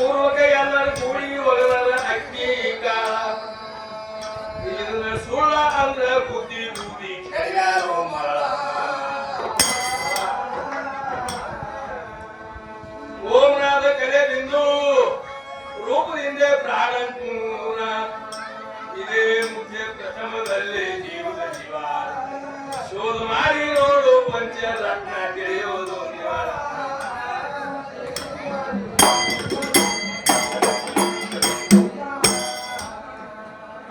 ಪೂರ್ವಕ ಎಲ್ಲರೂ ಕೂಡಿ ಒಗದರ ಅಕ್ಕಿ ಕಾಳ ಇದನ್ನ ಸುಳ್ಳ ಅಂದ್ರ ಬುದ್ಧಿ ಬುದ್ಧಿ ಕೈಯಾರೋ ಮಳ ಓಂನಾದ ಕರೆ ಬಿಂದು ರೂಪದಿಂದ ಪ್ರಾಣಪೂರ್ಣ ಇದೇ ಮುಖ್ಯ ಪ್ರಥಮದಲ್ಲಿ ಜೀವದ ಜೀವ ಶೋಧ ಮಾಡಿ ನೋಡು ಪಂಚರತ್ನ ತಿಳಿಯೋದು ನಿವಾರ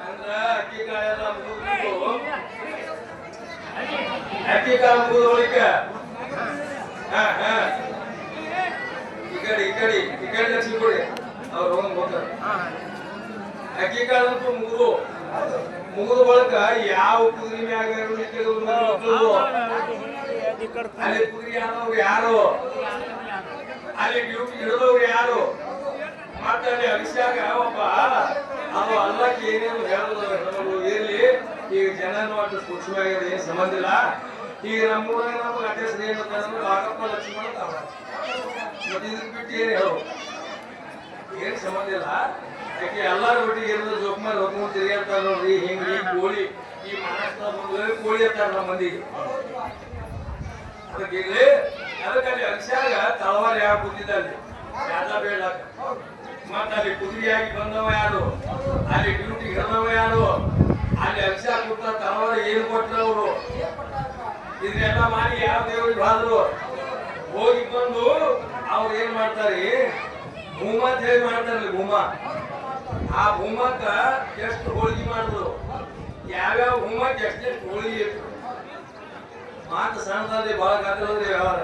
ಅಂದ್ರ ಅಕ್ಕಿಕಾಳೆಲ್ಲ ಮುಗಿದು ಅಕ್ಕಿಕಾಳ ಮುಗಿದೊಳಿಕ ಈ ಕಡೆ ಲಕ್ಷ್ಮಿ ಕೊಡಿ ಅವ್ರು ಹೋಗ್ತಾರೆ ಅಕ್ಕಿಕಾಳಂತೂ ಮುಗಿದ ಬಳಿಕ ಯಾವ ಕುದುರೆ ಮ್ಯಾಗ ಅಲ್ಲಿ ಕುದುರೆ ಆದವ್ರು ಯಾರು ಅಲ್ಲಿ ಡ್ಯೂಟಿ ಹಿಡಿದವ್ರು ಯಾರು ಮತ್ತೆ ಅಲ್ಲಿ ಅಭಿಷೇಕ ಒಬ್ಬ ಅದು ಅಲ್ಲಕ್ಕೆ ಏನೇನು ಹೇಳೋದು ಇರ್ಲಿ ಈಗ ಜನನು ಅಷ್ಟು ಸೂಕ್ಷ್ಮವಾಗಿದೆ ಏನ್ ಸಂಬಂಧ ಇಲ್ಲ ಈಗ ನಮ್ಮೂರಾಗ ನಮ್ಗೆ ಅಡ್ರೆಸ್ ಏನು ರಾಘಪ್ಪ ಲಕ್ಷ್ಮಣ ಮತ್ತೆ ಇದಕ್ಕೆ ಬಿಟ್ಟು ಏನ್ ಹೇಳು ಏನ್ ಸಂಬಂಧ ಇಲ್ಲ ಯಾಕೆ ಎಲ್ಲಾರ ಒಟ್ಟಿಗೆ ಇರೋದು ಜೋಕ್ಮಾರ್ ಹೊತ್ಕೊಂಡು ತಿರುಗಾಡ್ತಾರ ನೋಡ್ರಿ ಹಿಂಗ್ರಿ ಕೋಳಿ ಈ ಮಹಾರಾಷ್ಟ್ರ ಬಂದ್ರೆ ಕೋಳಿ ಇರ್ತಾರ ನಮ್ಮ ಮಂದಿಗೆ ಅದಕ್ಕೆ ಅದಕ್ಕಲ್ಲಿ ಅಕ್ಷಾಗ ತಳವಾರ ಯಾವ ಕೂತಿದ್ದಲ್ಲಿ ಯಾದ ಬೇಡಾಕ ಮತ್ತ ಅಲ್ಲಿ ಕುದುರೆಯಾಗಿ ಬಂದವ ಯಾರು ಅಲ್ಲಿ ಡ್ಯೂಟಿ ಹಿಡಿದವ ಯಾರು ಅಲ್ಲಿ ಅಕ್ಷಾ ಕೂತ ತಳವಾರ ಏನ್ ಕೊಟ್ರ ಅವರು ಇದನ್ನೆಲ್ಲ ಮಾಡಿ ಯಾವ ದೇವ್ರಿಗೆ ಹೋದ್ರು ಹೋಗಿ ಬಂದು ಅವ್ರು ಏನ್ ಮಾಡ್ತಾರೆ ಭೂಮ ಅಂತ ಹೇಳಿ ಮಾಡ್ತಾರಲ್ಲ ಭೂಮ ಆ ಭೂಮಕ್ಕ ಎಷ್ಟು ಹೋಳಿಗೆ ಮಾಡಿದ್ರು ಯಾವ್ಯಾವ ಭೂಮಕ್ಕೆ ಎಷ್ಟೆಷ್ಟು ಹೋಳಿಗೆ ಇತ್ತು ಮಾತು ಸಣ್ಣದಲ್ಲಿ ಬಹಳ ಕಾತಿರೋದ್ರಿ ವ್ಯವಹಾರ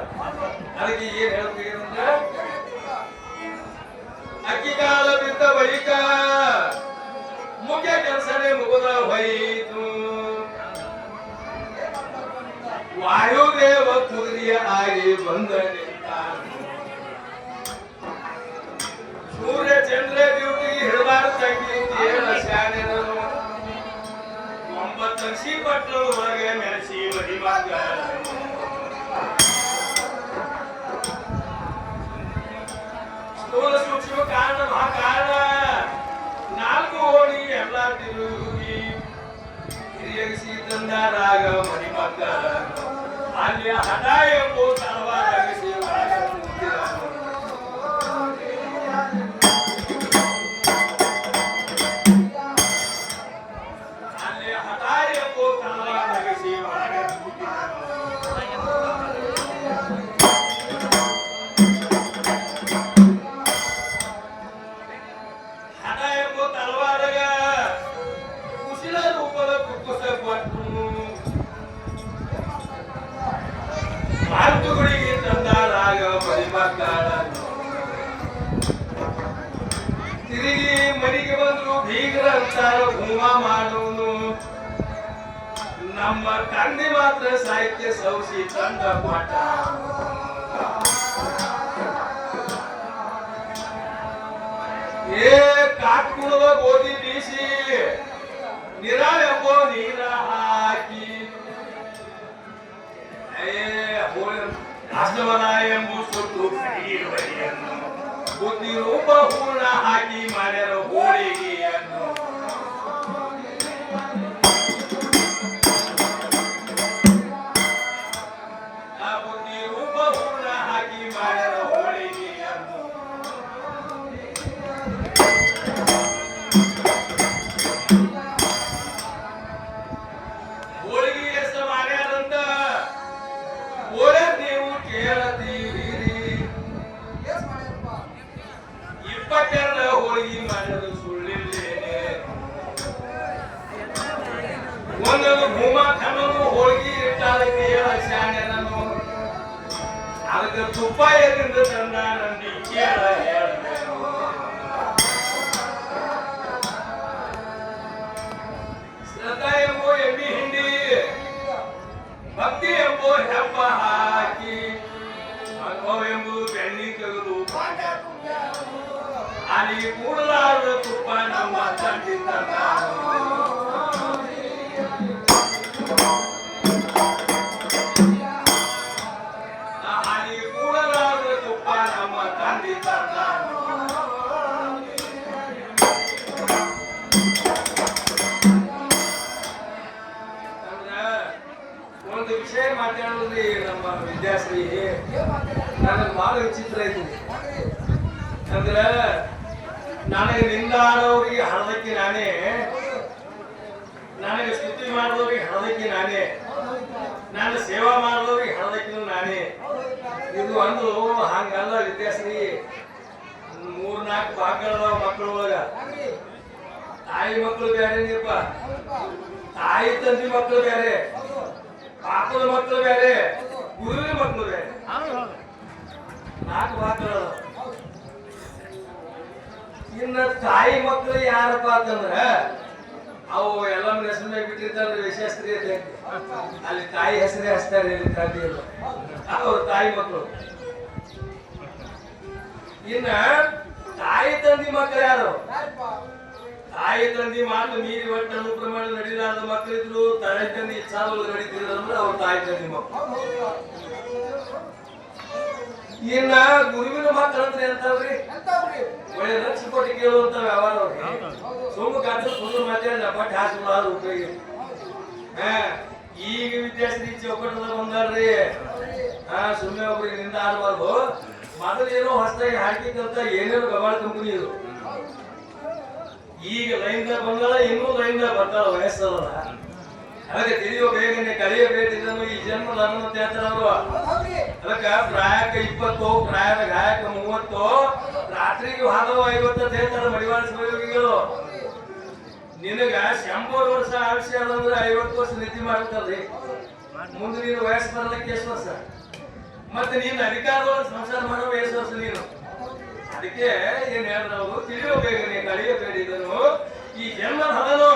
ಅದಕ್ಕೆ ಏನ್ ಹೇಳ್ತೀರಂದ್ರೆ ಅಕ್ಕಿಕಾಲ ಬಿದ್ದ ಬಳಿಕ ಮುಖ್ಯ ಕೆಲಸನೇ ಮುಗಿದ ಹೋಯಿತು ವಾಯುದೇವ ಕುದುರೆಯ ಆಗಿ ಬಂದ ನಿಂತ ಸೂರ್ಯ ಚಂದ್ರ ಡ್ಯೂಟಿ ಹಿಡಿದಾರ ತಂಗಿ ಶಾಲೆನು 9 ಅಕ್ಷಿ ಪಟ್ಟಣ ಒಳಗೆ ಮೆಣಸಿ ಮಡಿಮಾಗ ಸ್ಥೂಲ ಸೂಕ್ಷ್ಮ ಕಾರಣ ಮಹಾಕಾರಣ 4 ಓಣಿ ಎಲ್ಲ ತಿರುಗಿ ಹಿರಿಯಗಿಸಿ ತಂದಾರಾಗ ಮಡಿಮಕ್ಕ ಅಲ್ಲಿ ಹಠ ಎಂಬು ತಳವಾರಗಿಸಿ ತಿರುಗಿ ಮನೆಗೆ ಬಂದ್ರು ಬೀಗರ ಅಂತಾರ ಭೂಮ ಮಾಡೋನು ನಮ್ಮ ತಂದೆ ಮಾತ್ರ ಸಾಹಿತ್ಯ ಸೌಸಿ ತಂದ ಪಾಠ ಏ ಕಾಟ್ಕುಣದ ಗೋಧಿ ಬೀಸಿ ನಿರಾಳ ಎಂಬೋ ನೀರ ಹಾಕಿ ಅಷ್ಟವನ ಎಂಬು ಸುಟ್ಟು ಕಡಿಯುವರಿಯನ್ನು ಬುದ್ಧಿ ರೂಪ ಹೂರ್ಣ ಹಾಕಿ ಮಾಡ್ಯಾರ ಹೋಳಿಗೆಯನ್ನು ಆ ಬುದ್ಧಿ ರೂಪ ಹೂರ್ಣ ಹಾಕಿ ಮಾಡ್ಯಾರ ಹೋಳಿಗೆಯನ್ನು ಹೋಳಿಗೆ ಎಷ್ಟು ಮಾಡ್ಯಾರಂತ ನೀವು ಕೇಳತೀರಿ 22 ಹೋಳಿಗೆ ಮಾಡೋದು ಸುಳ್ಳಿಲ್ಲೇನೆ ಒಂದೊಂದು ಭೂಮಾಖನೂ ಹೋಳಿಗೆ ಇಟ್ಟಾಲಕ್ಕೆ ಶಾಣೆನನು ಅದಕ್ಕೆ ತುಪ್ಪ ಎಲ್ಲಿಂದ ತಂದ ನಂದಿ ಕೇಳ ಹೇಳಬೇಕು ಶ್ರದ್ಧಾ ಎಂಬೋ ಎಮ್ಮಿ ಹಿಂಡಿ ಭಕ್ತಿ ಎಂಬೋ ಹೆಪ್ಪ ಹಾಕಿ ಅನುಭವ ಎಂಬುದು ಬೆಣ್ಣಿ ತೆಗೆದು ಅಲ್ಲಿ ಕೂಡಲಾರದ ತುಪ್ಪ ನಮ್ಮ ತಂದಿದ್ದ ಅಲ್ಲಿ ಕೂಡಲಾರದ ತುಪ್ಪ ನಮ್ಮ ತಂದಿದ್ದ ಮಾತಾಡೋದ್ರಿ ನಮ್ಮ ವಿದ್ಯಾಶ್ರೀ ನನಗೆ ಬಹಳ ವಿಚಿತ್ರ ಐತಿ. ಅಂದ್ರ ನನಗೆ ನಿಂದಾಡೋರಿಗೆ ಹಳದಕ್ಕೆ ನಾನೇ, ನನಗೆ ಸ್ತುತಿ ಮಾಡಿದವ್ರಿಗೆ ಹಳದಕ್ಕೆ ನಾನೇ, ನಾನು ಸೇವಾ ಮಾಡಿದವ್ರಿಗೆ ಹಳದಕ್ಕೆ ನಾನೇ. ಇದು ಒಂದು ಹಂಗಲ್ಲ ವಿದ್ಯಾಶ್ರೀ. 3-4 ಭಾಗಗಳದಾವ ಮಕ್ಕಳ ಒಳಗ. ತಾಯಿ ಮಕ್ಕಳು ಬೇರೆ ನೀಪ್ಪ, ತಾಯಿ ತಂದೆ ಮಕ್ಕಳು ಬೇರೆ, ಪಾಪದ ಮಕ್ಕಳು ಬೇರೆ, ಗುರುವಿನ ಮಕ್ಕಳು ಬೇರೆ. 4 ಭಾಗಗಳದಾವ. ಇನ್ನ ತಾಯಿ ಮಕ್ಕಳು ಯಾರಪ್ಪ ಅಂತಂದ್ರ ಅವು ಎಲ್ಲ ಹೆಸರು ಮೇಲೆ ಬಿಟ್ಟಿರ್ತಾರೆ ವಿಶೇಷತ್ರಿ ಅಂತ ಅಲ್ಲಿ ತಾಯಿ ಹೆಸರೇ ಹಚ್ತಾರೆ. ಇಲ್ಲಿ ತಂದೆ ಇಲ್ಲ, ಅವ್ರ ತಾಯಿ ಮಕ್ಕಳು. ಇನ್ನ ತಾಯಿ ತಂದಿ ಮಕ್ಕಳು ಯಾರು? ತಾಯಿ ತಂದಿ ಮಾತು ಮೀರಿ ಒಟ್ಟು ಅನುಕ್ರಮ ನಡೀಲಾರದ ಮಕ್ಕಳಿದ್ರು, ತಾಯಿ ತಂದಿ ಇಚ್ಛಾದೊಳಗೆ ನಡೀತಿದ್ರು ಅಂದ್ರೆ ಅವ್ರ ತಾಯಿ ತಂದಿ ಮಕ್ಕಳು. ಇನ್ನ ಗುರುವಿನ ಮಕ್ಕಳು ಅಂದ್ರೆ ಎಂತವ್ರಿ? ಒಳ್ಳೆ ಲಕ್ಷ ಕೋಟಿ ಕೇಳುವಂತ ವ್ಯವಹಾರ ಅವ್ರಿ. ಸೋಮ ಕಾತ ಸುಂದರ ಮಾತಾಡಿ ಬಟ್ ಹಾಸ್ಪಿಟಲ್ ಉಪಯೋಗ. ಈಗ ವಿದ್ಯಾಶ್ರೀ ಚೌಕಟ್ಟದ ಬಂದಾರ್ರಿ. ಸುಮ್ಮನೆ ಒಬ್ರಿಗೆ ನಿಂದ ಆಡಬಾರ್ದು. ಮೊದಲು ಏನೋ ಹೊಸದಾಗಿ ಹಾಕಿ ಕಲ್ತ ಏನೇನು ಗವಾಳ ಕಂಪನಿ ಇದು. ಈಗ ಲೈನ್ ಬಂದಾಳ, ಇನ್ನೂ ಲೈನ್ ಬರ್ತಾಳ ವಯಸ್ಸಲ್ಲ. ಅದಕ್ಕೆ ತಿಳಿಯೋ ಬೇಗನೆ ಕಲಿಯಬೇಕು. ಇದನ್ನು ಈ ಜನ್ಮದ ಅಂತ ಹೇಳ್ತಾರ ಅವರು. ಅದಕ್ಕ ಪ್ರಾಯಕ 20, ಪ್ರಾಯದ ಗಾಯಕ 30, ರಾತ್ರಿಗೆ ಹಾದವ 50 ಅಂತ ಹೇಳ್ತಾರ ಮಡಿವಾಳ ಶಿವಯೋಗಿಗಳು. ನಿನಗ 100 ವರ್ಷ ಆಯುಷ್ಯ ಅದಂದ್ರೆ 50 ವರ್ಷ ನಿದ್ದೆ ಮಾಡ್ತಾರ್ರಿ. ಮುಂದೆ ನೀನು ವಯಸ್ಸು ಬರ್ಲಿಕ್ಕೆ ಎಷ್ಟು ವರ್ಷ? ಮತ್ತೆ ನೀನು ಅಧಿಕಾರದೊಳಗೆ ಸಂಸಾರ ಮಾಡೋ ಎಷ್ಟು ವರ್ಷ ನೀನು? ಅದಕ್ಕೆ ಏನ್ ಹೇಳಿದ್ರು, ತಿಳಿಯೋ ಬೇಗನೆ ಕಲಿಯಬೇಡಿ ಇದನ್ನು ಈ ಜನ್ಮದ ಹದನು.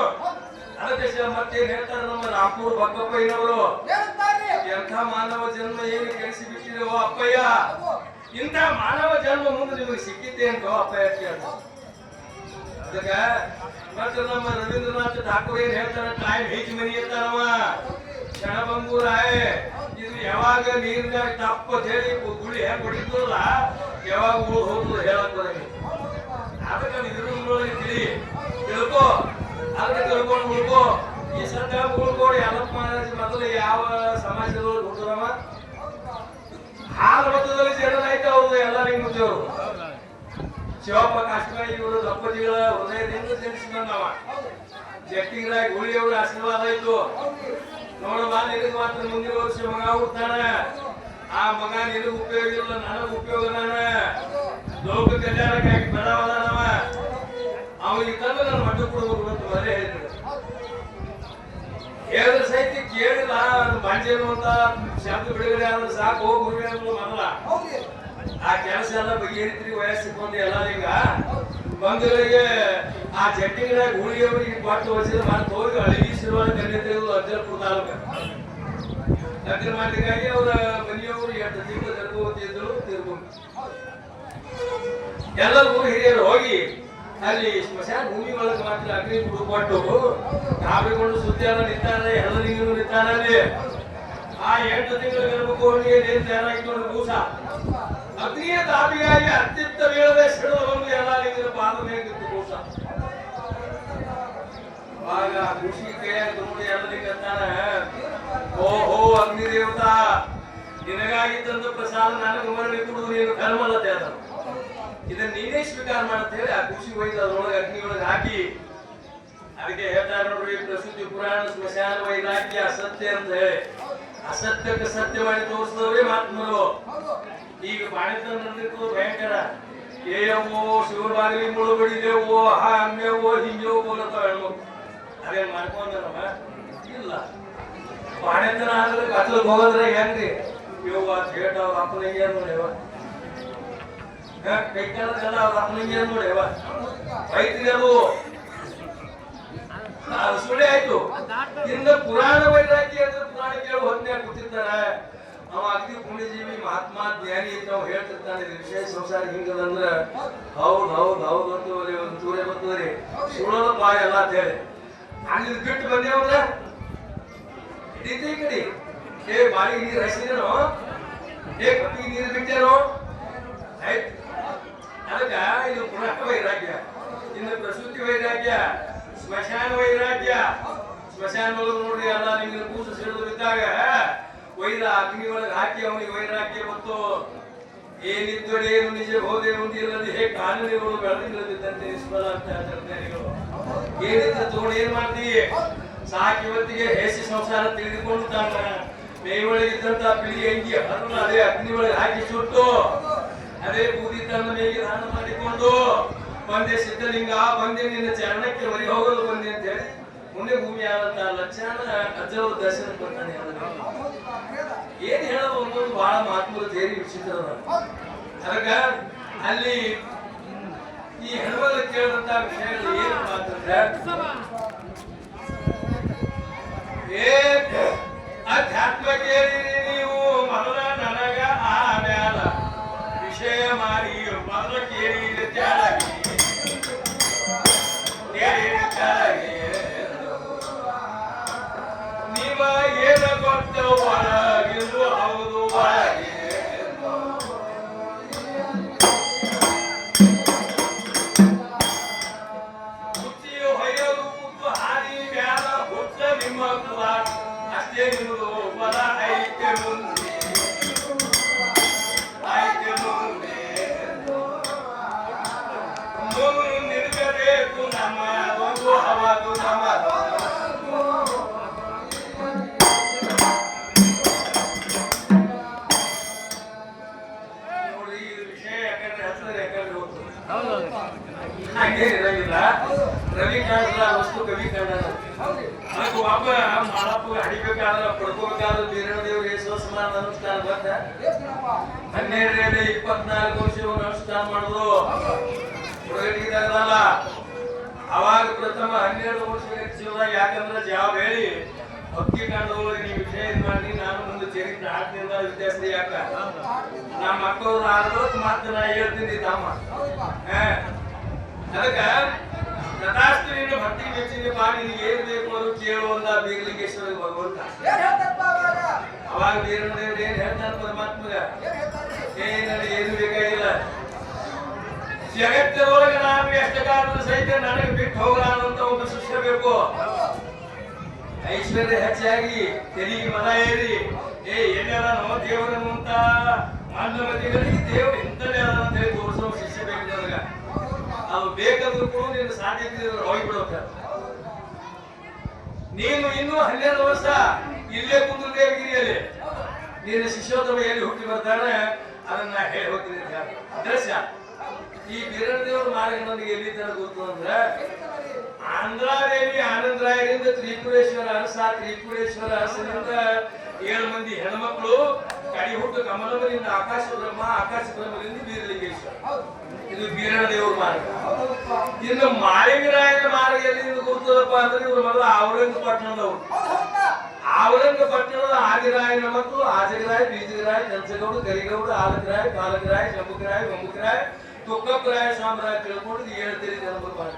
ಅದಕ್ಕೆ ಮತ್ತೇನ್ ಹೇಳ್ತಾರೆ ನಮ್ಮ ರಾಮಪುರ ಬಕ್ಕಪ್ಪಯ್ಯನವರು, ಎಂಥ ಮಾನವ ಜನ್ಮ ಏನು ಕೆಡಿಸಿ ಬಿಟ್ಟಿರೋ ಅಪ್ಪಯ್ಯ, ಇಂಥ ಮಾನವ ಜನ್ಮ ಮುಂದೆ ನಿಮಗೆ ಸಿಕ್ಕಿದ್ದೆ ಅಂತ ಅಪ್ಪಯ್ಯ ಕೇಳ್ತಾರೆ. ಅದಕ್ಕ ಮತ್ತೆ ನಮ್ಮ ರವೀಂದ್ರನಾಥ್ ಠಾಕೂರ್ ಏನ್ ಹೇಳ್ತಾರೆ, ಟೈಮ್ ಹೆಚ್ಚು ಮನಿ ಇರ್ತಾರವ ಕ್ಷಣಭಂಗೂರಾಯ್. ಇದು ಯಾವಾಗ ನೀರಿನಾಗ ತಪ್ಪ ಹೇಳಿ ಗುಳಿ ಹೆಂಗ್ ಹೊಡಿತಲ್ಲ, ಯಾವಾಗ ಹೋಗುದು ಹೇಳಕ್ ಬರಂಗಿ. ಅದಕ್ಕೆ ಇದ್ರೊಳಗೆ ತಿಳ್ಕೊ, ಅದಕ್ಕೆ ತಿಳ್ಕೊಂಡು ಉಳ್ಕೋ. ಈ ಸದ್ಯ ಉಳ್ಕೋಡಿ ಎಲ್ಲಪ್ಪ ಮಹಾರಾಜ್ ಮೊದಲು ಯಾವ ಸಮಾಜದೊಳಗೆ ಹುಟ್ಟದವ? ಹಾಲು ಮತದಲ್ಲಿ ಜನರಾಯ್ತು ಅವ್ರದ್ದು ಎಲ್ಲ ಲಿಂಗದೇವರು. ಶಿವಪ್ಪ ಕಾಶ್ಮೀರಿ ಇವರು ದಂಪತಿಗಳ ಹೃದಯದಿಂದ ಜನಿಸಿ ಬಂದವ. ಜಟ್ಟಿಗರಾಗಿ ಹುಳಿಯವ್ರ ಆಶೀರ್ವಾದ ಆಯ್ತು. ನೋಡಮ್ಮ, ನಿನಗೆ ಮಾತ್ರ ಮುಂದಿನ ವರ್ಷ ಮಗ ಹುಡ್ತಾನ. ಆ ಮಗ ನಿನಗೆ ಉಪಯೋಗ ಇಲ್ಲ, ನನಗೆ ಉಪಯೋಗ. ಲೋಕ ಕಲ್ಯಾಣಕ್ಕಾಗಿ ಬಡವದಾನವ. ಅವನಿಗೆ ತಂದು ನಾನು ಮಟ್ಟ ಕೊಡ್ಬೇಕು ಅಂತ ಮರೇ ಹೇಳಿದ್ರು. ಹೇಳಿದ್ರೆ ಸಹಿತ ಕೇಳಿಲ್ಲ. ಬಾಂಜೇನು ಅಂತ ಶಬ್ದ ಬಿಡುಗಡೆ ಆದ್ರೆ ಸಾಕು, ಗುರುವೆ ಅನ್ನೋದು ಮನಲ್ಲ. ಆ ಕೆಲಸ ಎಲ್ಲ ಬಗೆಹರಿತ್ರಿ. ವಯಸ್ಸಿಕೊಂಡು ಎಲ್ಲ ಈಗ ಬಂಧುಗಳಿಗೆ ಆ ಜಟ್ಟಿಗಳಾಗಿ ಹುಳಿಯವರಿಗೆ ಕೊಟ್ಟು ವರ್ಷದ ಮಾತು ಹೋಗಿ ಅಳಿಗಿ ಶಿರುವ ಕನ್ಯತೆ ಅಜ್ಜಲ್ಪುರ ತಾಲೂಕ ನಗರ ಮಾಡಲಿಕ್ಕಾಗಿ ಅವರ ಮನೆಯವರು 8 ತಿಂಗಳು ಗರ್ಭವತಿ ಇದ್ದರು, ತೀರ್ಕೊಂಡು. ಎಲ್ಲರೂ ಹಿರಿಯರು ಹೋಗಿ ಅಲ್ಲಿ ಸ್ಮಶಾನ ಭೂಮಿ ಒಳಗೆ ಮಾತ್ರ ಅಗ್ನಿ ಕುಡು ಕೊಟ್ಟು ಕಾಬಿಕೊಂಡು ಸುದ್ದಿಯನ್ನ ನಿಂತಾರೆ. ಎಲ್ಲರಿಗೂ ನಿಂತಾರೆ ಅಲ್ಲಿ. ಆ 8 ತಿಂಗಳ ಗರ್ಭಕೋಣಿಗೆ ನೀರು ತಯಾರಾಗಿಕೊಂಡು ಕೂಸ ಅಗ್ನಿಯ ತಾಪಿಗಾಗಿ ಅತ್ಯುತ್ತ ವೇಳದ ಸಿಡಿದು ಬಂದು ಎಲ್ಲ ಲಿಂಗದ ಪಾದ ಮೇಗಿತ್ತು ಕೂಸ. ಆಗ ಖುಷಿ ಕೈಯಾಗ ನೋಡಿ ಎಲ್ಲ ಲಿಂಗತ್ತಾನ, ಓಹೋ ಅಗ್ನಿ ದೇವತಾ, ನಿನಗಾಗಿ ತಂದ ಪ್ರಸಾದ ನನಗೆ ಮರಳಿ ಕೊಡುದು ನೀನು ಕರ್ಮಲ್ಲ ತೇದ. ಇದನ್ನ ನೀನೇ ಸ್ವೀಕಾರ ಮಾಡತ್ತೇಳಿ ಆ ಖುಷಿ ಒಯ್ದು ಅದ್ರೊಳಗೆ ಅಗ್ನಿಯೊಳಗೆ ಹಾಕಿ. ಅದಕ್ಕೆ ಹೇಳ್ತಾರೆ ನೋಡ್ರಿ, ಪ್ರಸೂತಿ ಪುರಾಣ ಸ್ಮಶಾನ ವೈರಾಗ್ಯ ಅಸತ್ಯ ಅಂತ ಹೇಳಿ. ಅಸತ್ಯಕ್ಕೆ ಸತ್ಯ ಮಾಡಿ ತೋರಿಸಿದವ್ರೆ ಮಹಾತ್ಮರು. ಈಗ ಬಾಣಿತನ ನಡೆದಿತ್ತು ಭಯಂಕರ. ಏವೋ ಶಿವಬಾಗಿಲಿ ಮುಳು ಬಡಿದೇವೋ, ಹಮ್ಮೆವೋ, ಹಿಂಗೆವೋ ಬೋಲತ್ತಾವ ಹೆಣ್ಮಕ್ಳು. ಅದೇನ್ ಮಾಡ್ಕೊಂಡಮ್ಮ ಇಲ್ಲ. ಬಾಣಿತನ ಆದ್ರೆ ಕತ್ಲಕ್ಕೆ ಹೋಗೋದ್ರೆ ಹೆಂಗ್ರಿ ಇವ ಥೇಟ್ ಅವ್ರ ಅಪ್ಪನಿಗೆ ನೋಡ್ಯವ, ಕೈ ಕಾಲದೆಲ್ಲ ಅವ್ರ ಅಪ್ಪನಿಗೆ ನೋಡ್ಯವ. ರೈತರು ಸುಳ್ಳೆ ಆಯ್ತು. ಇನ್ನು ಪುರಾಣ ವೈರಾಗ್ಯ ಅಂದ್ರೆ ಪುರಾಣ ಕೇಳಿ ಹೊಂದೇ ಕೂತಿರ್ತಾರೆ. ಅವ ಅಗ್ನಿ ಪುಣ್ಯಜೀವಿ ಮಹಾತ್ಮ ಜ್ಞಾನಿ ಅಂತ ಅವ್ ಹೇಳ್ತಿರ್ತಾನೆ. ವಿಶೇಷ ಸಂಸಾರ ಹಿಂಗದಂದ್ರ ಹೌದ್ ಹೌದ್ ಹೌದ್ ಅಂತವ್ರಿ, ಒಂದು ಚೂರೇ ಬರ್ತದ್ರಿ, ಸುಳ್ಳೋದ ಪಾಯ ಎಲ್ಲ ಅಂತ ಹೇಳಿ ಅಲ್ಲಿ ಬಿಟ್ಟು ಬಂದೇವಂದ್ರ ಹಿಡಿತೈ ಕಡೆ. ಬಾಳಿಗೆ ನೀರು ಹಸಿರೇನೋ, ಕಪ್ಪಿಗೆ ನೀರು ಬಿಟ್ಟೇನೋ ಆಯ್ತು. ಅದಕ್ಕ ಇದು ಪುರಾಣ ವೈರಾಗ್ಯ. ಇನ್ನು ಪ್ರಸೂತಿ ವೈರಾಗ್ಯ, ಸ್ಮಶಾನ ವೈರಾಗ್ಯ. ಸ್ಮಶಾನ ನೋಡ್ರಿ ಎಲ್ಲ ನಿಮ್ಗೆ ಕೂಸು ಸಿಡಿದು ಬಿದ್ದಾಗ ವೈರ ಅಗ್ನಿ ಒಳಗೆ ಹಾಕಿ ಅವನಿಗೆ ವೈರ ಹಾಕಿ ಮತ್ತು ಏನಿದ್ದೊಡೇನು ನಿಜ ಹೋದೆ ಹೊಂದಿಲ್ಲದೆ ಹೇಗೆ ಕಾನೂನುಗಳು ಬೆಳೆದಿಲ್ಲದಿದ್ದಂತೆ ನಿಷ್ಫಲ ಅಂತ ಜ್ಞಾನಿಗಳು ಏನಿದ್ದ ತಗೊಂಡು ಏನ್ ಮಾಡ್ತೀವಿ ಸಾಕಿ ಇವತ್ತಿಗೆ ಹೇಸಿ ಸಂಸಾರ ತಿಳಿದುಕೊಂಡು ತಾನ ಮೇಯೊಳಗಿದ್ದಂತ ಬಿಳಿ ಅಂಗಿ ಹರಣ ಅದೇ ಅಗ್ನಿ ಒಳಗೆ ಹಾಕಿ ಸುಟ್ಟು ಅದೇ ಬೂದಿ ತನ್ನ ಮೇಗೆ ದಾನ ಮಾಡಿಕೊಂಡು ಬಂದೆ ಸಿದ್ಧಲಿಂಗ ಬಂದೆ ನಿನ್ನ ಚರಣಕ್ಕೆ ಮರಿ ಹೋಗಲು ಬಂದೆ ಅಂತ ಹೇಳಿ ಮುಂದೆ ಭೂಮಿ ಆದಂತ ಲಕ್ಷಣ ಅಜ್ಜವರು ದರ್ಶನ ಬರ್ತಾನೆ ಏನ್ ಹೇಳೋದು ಅನ್ನೋದು ಬಹಳ ಮಹಾತ್ಮರು ತೇರಿ ವಿಚಿತ್ರ ಅದಕ್ಕ ಅಲ್ಲಿ ಈ ಹೆಣ್ಮಗಳು ಕೇಳಿದಂತ ವಿಷಯಗಳು ಏನು ಮಾತಂದ್ರೆ ಅಧ್ಯಾತ್ಮ ಕೇಳಿರಿ ನೀವು ಮೊದಲ ನನಗ ಆಮ್ಯಾಲ ವಿಷಯ ಮಾರಿ ಮೊದಲ ಕೇಳಿರಿ ತ್ಯಾಗಿ ನಿಮ್ಮ ಏನ ಕೊಟ್ಟ ಒಳಗಿಂದು ಹೌದು ಒಳಗೆ ಹುಚ್ಚಿಯು ಹೊಯ್ಯೋದು ಕೂತು ಹಾದಿ ಮ್ಯಾಲ ಹುಚ್ಚ ನಿಮ್ಮ ಕುಲ ಅಷ್ಟೇ ನಿಮ್ಮದು ಬಲ ಐತೆ ಮುಂದೆ ಐತೆ ಮುಂದೆ ನಿಲ್ಕಬೇಕು ನಮ್ಮ ಒಂದು ಹವದು ನಮ್ಮದು ಹಾಗೇನಿರಂಗಿಲ್ಲ ರವಿ ಕಾಣಲ್ಲ ವಸ್ತು ಕವಿ ಕಾಣಲ್ಲ ಅದಕ್ಕೆ ಒಬ್ಬ ಮಾಳಪ್ಪ ಹಡಿಬೇಕಾದ್ರೆ ಪಡ್ಕೋಬೇಕಾದ್ರೆ ಬೀರಣ ದೇವ್ರಿಗೆ ಸೋಸ್ಮಾನ ಅನುಷ್ಠಾನ ಬಂದ 12 24 ವರ್ಷ ಅನುಷ್ಠಾನ ಮಾಡಿದ್ರು ಹುಡುಗರಿಗಿದಾಗಲ್ಲ ಅವಾಗ ಪ್ರಥಮ 12 ವರ್ಷದ ಜೀವದಾಗ ಯಾಕಂದ್ರೆ ಜಾಬ್ ಹೇಳಿ ಭಕ್ತಿ ಕಾಂಡದೊಳಗೆ ನೀವು ವಿಷಯ ಇದು ಮಾಡಿ ನಾನು ಮುಂದೆ ಚರಿತ್ರೆ ಆಟದಿಂದ ವ್ಯತ್ಯಾಸ ಯಾಕ ನಮ್ಮ ಮಕ್ಕಳು ಆದ್ರೂ ಮಾತ್ರ ನಾ ಹೇಳ್ತೀನಿ ತಮ್ಮ ಅದಕ್ಕ ತಥಾಸ್ತು ನಿನ್ನ ಭಕ್ತಿ ಮೆಚ್ಚಿನ ಮಾಡಿ ಏನ್ ಬೇಕು ಅದು ಕೇಳುವಂತ ಬೀರಲಿಂಗೇಶ್ವರ ಭಗವಂತ ಅವಾಗ ಬೀರಣ ದೇವ್ರು ಏನ್ ಹೇಳ್ತಾನೆ ಪರಮಾತ್ಮಗ ನನಗೆ ಏನು ಬೇಕಾಗಿಲ್ಲ ಜಗತ್ತಿನೊಳಗೆ ನಾನು ಎಷ್ಟು ಕಾಲದ ಸಹಿತ ನನಗೆ ಬಿಟ್ಟು ಹೋಗಲಾರಂತ ಒಂದು ಶಿಷ್ಯ ಬೇಕು ಐಶ್ವರ್ಯ ಹೆಚ್ಚಾಗಿ ತೆರಿಗೆ ಮದ ಏರಿ ಎಲ್ಲಾರ ದೇವರನ್ನು ಅಂತ ಮಾನವತಿಗಳಿಗೆ ದೇವರು ಇಂಥದೇ ಅಂತ ಹೇಳಿ ತೋರಿಸೋ ಶಿಷ್ಯ ಬೇಕು ನನಗ ಅದು ಬೇಕಾದ್ರೂ ಕೂಡ ನಿನ್ನ ಸಾಧ್ಯತೆ ಹೋಗ್ಬಿಡೋಕ ನೀನು ಇನ್ನೂ 12 ವರ್ಷ ಇಲ್ಲೇ ಕುಂದು ದೇವಗಿರಿಯಲ್ಲಿ ನಿನ್ನ ಶಿಷ್ಯೋತ್ತಮ ಎಲ್ಲಿ ಹುಟ್ಟಿ ಬರ್ತಾನೆ ಅದನ್ನ ಹೇಳಿ ಹೋಗ್ತೀನಿ ದೃಶ್ಯ ಈ ಬೀರಣ ದೇವರ ಮಾರ್ಗ ನನಗೆ ಎಲ್ಲಿ ತರ ಗೊತ್ತು ಅಂದ್ರೆ ಆಂಧ್ರದೇವಿ ಆನಂದರಾಯರಿಂದ ತ್ರಿಪುರೇಶ್ವರ ಅರಸ ತ್ರಿಪುರೇಶ್ವರ ಅರಸನಿಂದ 7 ಮಂದಿ ಹೆಣ್ಮಕ್ಳು ಕಡಿ ಹುಟ್ಟು ಕಮಲವರಿಂದ ಆಕಾಶ ಬ್ರಹ್ಮದಿಂದ ಬೀರಲಿಂಗೇಶ್ವರ ಇದು ಬೀರಣ ದೇವರ ಮಾರ್ಗ ಇನ್ನು ಮಾಳಿಂಗರಾಯನ ಮಾರ್ಗ ಎಲ್ಲಿಂದ ಗೊತ್ತದಪ್ಪ ಅಂದ್ರೆ ಇವರು ಮೊದಲು ಔರಂಗಪಟ್ಟಣದವರು ಔರಂಗಪಟ್ಟಣದ ಆದಿರಾಯನ ಮಕ್ಕಳು ಆಜಗರಾಯ ಬೀಜಗರಾಯ ಕಂಚಗೌಡ ಕರಿಗೌಡ ಆಲಗರಾಯ ಕಾಲಗರಾಯ ಶಂಭುಗರಾಯ ಬಂಬುಗರಾಯ ತುಕ್ಕಪ್ಪರಾಯ ಸಾಮ್ರಾಯ ತಿಳ್ಕೊಂಡು 7 ತಿರಿ ಜನ್ಮ ಮಾರ್ಗ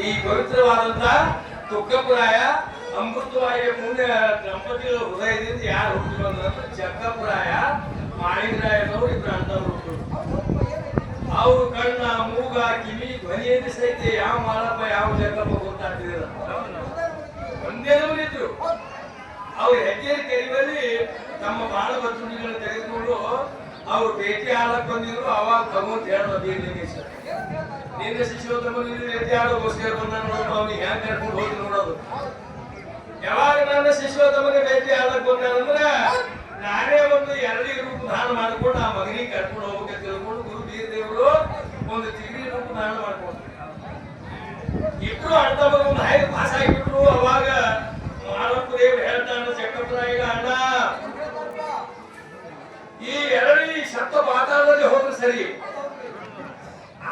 ಈ ಪವಿತ್ರವಾದಂತ ತುಕ್ಕಪ್ಪರಾಯ ಅಮೃತವಾಯ ಮುಂದೆ ದಂಪತಿಗಳ ಹೃದಯದಿಂದ ಯಾರು ಹುಟ್ಟಿ ಬಂದ್ರೆ ಜಕ್ಕಪ್ಪರಾಯ ಮಾಳಿಂಗರಾಯನವರು ಇಬ್ಬರು ಅಂತವ್ರು ಹುಟ್ಟು ಅವರು ಕಣ್ಣ ಮೂಗ ಕಿವಿ ಧ್ವನಿಯಲ್ಲಿ ಸಹಿತ ಯಾವ ಮಾಳಪ್ಪ ಯಾವ ಜಕ್ಕಪ್ಪ ಗೊತ್ತಾಗ್ತಿದಿಲ್ಲ ಒಂದೇ ನಮನಿದ್ರು ಅವ್ರು ಹೆಜ್ಜೆಯ ಕೆರೆಯಲ್ಲಿ ತಮ್ಮ ಬಾಳ ಬಚ್ಚುಗಳನ್ನು ತೆಗೆದುಕೊಂಡು ಅವ್ರು ಭೇಟಿ ಆಡಕ್ ಬಂದಿದ್ರು ಅವಾಗ ಭಗವಂತ ಹೇಳೋ ಬೀರಲಿಂಗೇಶ್ವರ ನಿನ್ನ ಶಿಷ್ಯೋತ್ತಮ ಭೇಟಿ ಆಡೋಗೋಸ್ಕರ ಬಂದ ನೋಡೋದು ಅವ್ನಿಗೆ ಹ್ಯಾಂಗ ಕರ್ಕೊಂಡು ಹೋಗಿ ನೋಡೋದು ಯಾವಾಗ ನನ್ನ ಶಿಷ್ಯೋತ್ತಮಗೆ ಭೇಟಿ ಆಡಕ್ ಬಂದ್ರೆ ನಾನೇ ಒಂದು 2 ರೂಪ ದಾನ ಮಾಡ್ಕೊಂಡು ಆ ಮಗನಿಗೆ ಕರ್ಕೊಂಡು ಹೋಗ್ಬೇಕು ತಿಳ್ಕೊಂಡು ಗುರು ಬೀರದೇವರು ಒಂದು ಚಿಗರಿ ರೂಪ ದಾನ ಮಾಡ್ಕೊಂಡು ಇಬ್ರು ಅಣ್ಣ ಒಂದು 5 ಪಾಸ್ ಆಗಿಬಿಟ್ರು ಅವಾಗ ಮಾಳಪ್ಪ ದೇವ್ರು ಹೇಳ್ತಾನ ಚಕ್ಕಪ್ಪರಾಯ ಅಣ್ಣ ಈ 2 ಶಬ್ದ ಪಾತಾಳದಲ್ಲಿ ಹೋದ್ರೆ ಸರಿ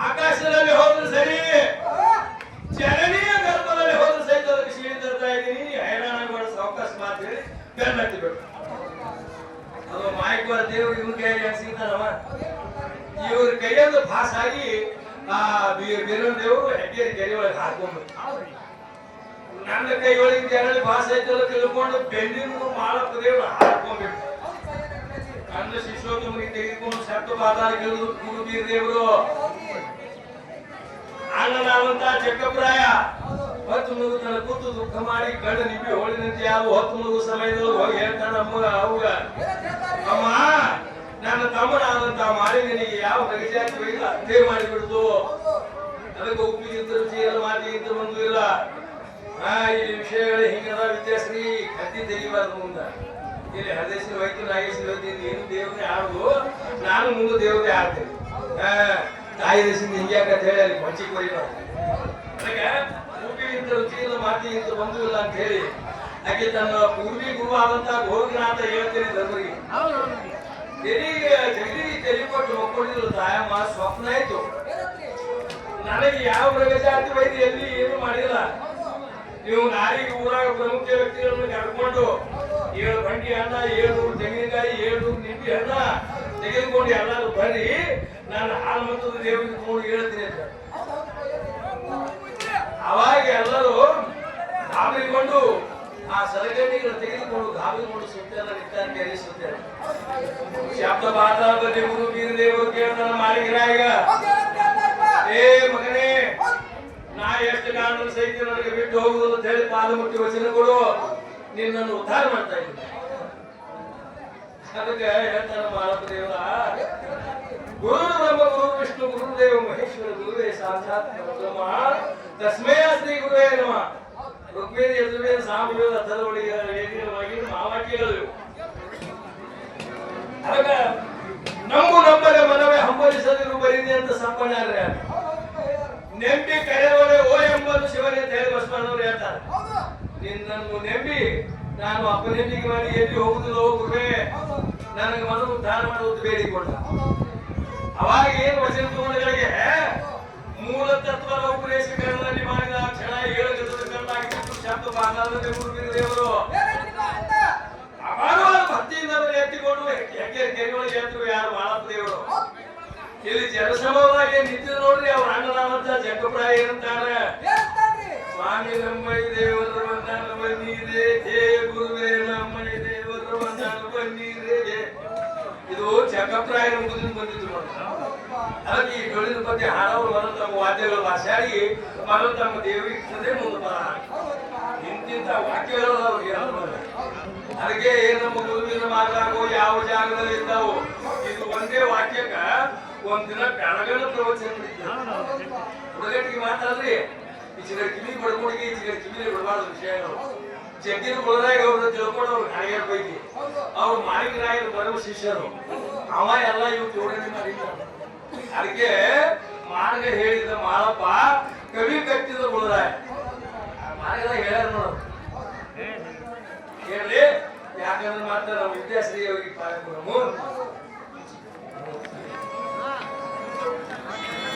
ಆಕಾಶದಲ್ಲಿ ಹೋದ್ರೆ ಸರಿ ಜನನೀಯ ಗರ್ಭದಲ್ಲಿ ಹೋದ್ರೆ ಸಹಿತ ಅದಕ್ಕೆ ಶೀಲಿ ತರ್ತಾ ಇದ್ದೀನಿ ಹೈರಾಣಗಳ ಅವಕಾಶ ಮಾತು ಹೇಳಿ ಬೆನ್ನತ್ತಿಬಿಟ್ಟು ಅದು ಮಾಯಕ ದೇವ್ರು ಇವ್ರ ಕೈಯಲ್ಲಿ ಸಿಗ್ತಾನವ ಇವ್ರ ಕೈಯಲ್ಲಿ ಪಾಸ್ ಆಗಿ ಆ ಬೀರಣ ದೇವರು ಹೆಗ್ಗೇರಿ ಕೆರೆ ಒಳಗೆ ಹಾಕೊಂಡು ನನ್ನ ಕೈ ಒಳಗೆ ಕೆರೆ ಪಾಸ್ ಆಯ್ತಲ್ಲ ತಿಳ್ಕೊಂಡು ಬೆನ್ನಿನ ಮಾಳಪ್ಪ ದೇವ್ರು ಹಾಕೊಂಡ್ಬಿಟ್ಟು ನನ್ನ ಶಿಷ್ಯೋತ್ತಮರಿಗೆ ತೆಗೆದುಕೊಂಡು ಸತ್ತು ಪಾತಾಳ ಕೇಳಿದ್ರು ಗುರು ಬೀರದೇವರು ಅಣ್ಣನಾದಂತ ಚಕ್ಕಪ್ಪರಾಯ ಹೊತ್ತು ಮುಗುತನ ಕೂತು ದುಃಖ ಮಾಡಿ ಕಣ್ಣು ನಿಂಬಿ ಹೋಳಿನಂತೆ ಯಾವ ಹೊತ್ತು ಮುಗು ಸಮಯದಲ್ಲಿ ಹೋಗಿ ಹೇಳ್ತಾನ ಅಮ್ಮ ಅವಾಗ ಅಮ್ಮ ನನ್ನ ತಮ್ಮನಾದಂತ ಮಾಲಿನಿಗೆ ಯಾವ ಬಗೆಜಾತಿ ಇಲ್ಲ ಅದೇ ಮಾಡಿಬಿಡ್ತು ಅದಕ್ಕೆ ಉಪ್ಪಿಗಿಂತ ರುಚಿ ಇಲ್ಲ ಮಾತಿಗಿಂತ ಒಂದು ಇಲ್ಲ ಈ ವಿಷಯಗಳು ಹಿಂಗದ ವಿದ್ಯಾಶ್ರೀ ಕತ್ತಿ ತೆಗಿಬಾರ್ದು ಮುಂದ ಇಲ್ಲಿ ಹರದೇಶಿ ಹೋಯ್ತು ನಾಗೇಶ್ವರಿ ಹೋಯ್ತು ಏನು ದೇವ್ರೇ ಆಡುದು ನಾನು ಮುಂದೆ ದೇವ್ರೇ ಆಡ್ತೇನೆ ತಾಯಿ ದೇಶದಿಂದ ಹಿಂಗ್ಯಾಕಂತ ಹೇಳಿ ಅಲ್ಲಿ ಹೊಂಚಿಗೆ ಬರೀಬಾರ್ದು ಅದಕ್ಕೆ ಉಪ್ಪಿಗಿಂತ ರುಚಿ ಇಲ್ಲ ಮಾತಿಗಿಂತ ಒಂದು ಇಲ್ಲ ಅಂತ ಹೇಳಿ ಆಕೆ ತನ್ನ ಪೂರ್ವಿ ಗುರು ಆದಂತ ಗೋರಖನಾಥ ಹೇಳ್ತೇನೆ ಧರ್ಮರಿಗೆ ಜಗದಿಗೆ ತೆಲಿ ಕೊಟ್ಟು ಮಕ್ಕಳಿದ್ರು ತಾಯಮ್ಮ ಸ್ವಪ್ನ ಆಯ್ತು ನನಗೆ ಯಾವ ಮೃಗಜಾತಿ ವೈದ್ಯ ಎಲ್ಲಿ ಏನು ಮಾಡಿಲ್ಲ ನೀವು ನಾರಿಗೆ ಊರಾಗ ಪ್ರಮುಖ ವ್ಯಕ್ತಿಗಳನ್ನು ಕರ್ಕೊಂಡು 7 ಬಂಡಿ ಹಣ್ಣ 700 ತೆಂಗಿನಕಾಯಿ 700 ನಿಂಬೆ ಹಣ್ಣ ತೆಗೆದುಕೊಂಡು ಎಲ್ಲರೂ ಬರ್ರಿ ನಾನು ಹಾಲು ಮತ್ತು ದೇವರಿಗೆ ತಗೊಂಡು ಹೇಳ್ತೀನಿ ಅಂತ ಅವಾಗ ಎಲ್ಲರೂ ಗಾಬರಿಗೊಂಡು ಆ ಸರಗಣಿಗಳನ್ನು ತೆಗೆದುಕೊಂಡು ಗಾಬರಿಗೊಂಡು ಸುತ್ತೇನ ನಿಂತಾರೆ ಸುತ್ತೇನೆ ಶಬ್ದ ಪಾತಾಳದಲ್ಲಿ ಗುರು ಬೀರ ದೇವರು ಕೇಳ್ತಾನ ಮಾಲಿಕರಾಗ ಏ ಮಗನೇ ನಾ ಎಷ್ಟು ಕಾರಣ ಸಹಿತ ನನಗೆ ಬಿಟ್ಟು ಹೋಗುವುದು ಅಂತ ಹೇಳಿ ಪಾದ ಮುಟ್ಟಿ ವಚನ ಕೊಡು ನಿನ್ನನ್ನು ಉದ್ಧಾರ ಮಾಡ್ತಾ ಇದ್ದೀನಿ ಅದಕ್ಕೆ ಹೇಳ್ತಾನ ಮಾಲಕ ದೇವರ ಗುರು ಬ್ರಹ್ಮ ಗುರು ವಿಷ್ಣು ಗುರುದೇವ ಮಹೇಶ್ವರ ಗುರುವೇ ಸಾಕ್ಷಾತ್ ಪರಬ್ರಹ್ಮ ತಸ್ಮೈ ಶ್ರೀ ಗುರುವೇ ನಮಃ ಋಗ್ವೇದ ಯಜುರ್ವೇದ ಸಾಮವೇದ ಅಥರ್ವವೇದವಾಗಿ ಮಹಾವಾಕ್ಯಗಳು ಅದಕ್ಕೆ ನಂಬಲೆ ಮನವೇ ಹಂಬಲಿಸದಿರು ಬರೀದಿ ಅಂತ ಸಂಪನ್ನಾರ್ರೆ ನೆಂಬಿ ಕರೆಯವರೇ ಓ ಎಂಬುದು ಶಿವನೇ ಅಂತ ಹೇಳಿ ಬಸವಣ್ಣವ್ರು ಹೇಳ್ತಾರೆ ನಿನ್ನನ್ನು ನೆಂಬಿ ನಾನು ಅಪನೆಂಬಿಗೆ ಮಾಡಿ ಎಲ್ಲಿ ಹೋಗುದಿಲ್ಲ ಗುರುವೇ ನನಗೆ ಮನ ಉದ್ಧಾರ ಮಾಡುವುದು ಬೇಡಿಕೊಂಡ ಅವಾಗ ಏನು ವಚನ ತೋರಣಗಳಿಗೆ ಮೂಲ ತತ್ವದ ಉಪದೇಶಕರಣದಲ್ಲಿ ಮಾಡಿದ ಕ್ಷಣ 7 ಗಜದ ಕಣ್ಣಾಗಿದ್ದು ಶಬ್ದ ಪಾತಾಳದಲ್ಲಿ ಗುರುಬೀರ ದೇವರು ಅಪಾರವಾದ ಭಕ್ತಿಯಿಂದ ಎತ್ತಿಕೊಂಡು ಹೆಗ್ಗೆ ಕೆರೆಯೊಳಗೆ ಎತ್ತರು ಯಾರು ಮಾಳಪ್ಪ ದೇವರು ಇಲ್ಲಿ ಜನಸಮವಾಗಿ ನಿಂತಿದ್ದು ನೋಡ್ರಿ ಅವ್ರ ಅಣ್ಣನಾಮಂತ ಜಗ್ಗಪ್ರಾಯ ಏನಂತಾರ ಸ್ವಾಮಿ ನಮ್ಮೈ ದೇವರ ಬಂದಾನ ಬನ್ನೀರೇ ಹೇ ಗುರುವೇ ನಮ್ಮೈ ದೇವರ ಬಂದಾನ ಬನ್ನೀರೇ ಇದು ಜಗ್ಗಪ್ರಾಯ ಮುಗಿದು ಬಂದಿತ್ತು ನೋಡಿ ಅದಕ್ಕೆ ಈ ಡೊಳ್ಳಿನ ಬಗ್ಗೆ ಹಾಡವರು ಮೊದಲು ತಮ್ಮ ವಾದ್ಯಗಳು ಭಾಷಾಡಿ ಮೊದಲು ತಮ್ಮ ದೇವರಿಗೆ ಮುಂದೆ ಬರ ಇಂತಿಂತ ವಾಕ್ಯಗಳು ಅವ್ರಿಗೆ ಅದಕ್ಕೆ ನಮ್ಮ ಗುರುವಿನ ಮಾತಾಗೋ ಯಾವ ಜಾಗದಲ್ಲಿ ಇದ್ದಾವು ಇದು ಒಂದೇ ವಾಕ್ಯಕ್ಕ ಒಂದಿನ ಬೆಳಗನ ಪ್ರವಚನ ಹುಡುಗಟ್ಟಿಗೆ ಮಾತಾಡ್ರಿ ಈ ಚಿಗರ ಕಿವಿ ಬಡ್ಕೊಡಿಗೆ ಈ ಚಿಗರ ಕಿವಿ ಬಿಡಬಾರ್ದು ವಿಷಯಗಳು ಜಗ್ಗಿನ ಕೊಳರಾಗ ಅವ್ರನ್ನ ತಿಳ್ಕೊಂಡು ಅವ್ರು ಹಾಗೆ ಬೈಕಿ ಅವ್ರು ಮಾಲಿಕರಾಯರು ಬರುವ ಶಿಷ್ಯರು ಅವ ಎಲ್ಲ ಇವ್ ಜೋಡಣೆ ಮಾಡಿದ್ದಾರೆ ಅದಕ್ಕೆ ಮಾರ್ಗ ಹೇಳಿದ ಮಾಳಪ್ಪ ಕವಿ ಕಟ್ಟಿದ ಕೊಳರಾಯ ಮಾರ್ಗದಾಗ ಹೇಳ್ಯಾರ ನೋಡು ಹೇಳಿ ಯಾಕಂದ್ರೆ ಮಾತ್ರ ನಮ್ಮ ವಿದ್ಯಾಶ್ರೀ ಅವರಿಗೆ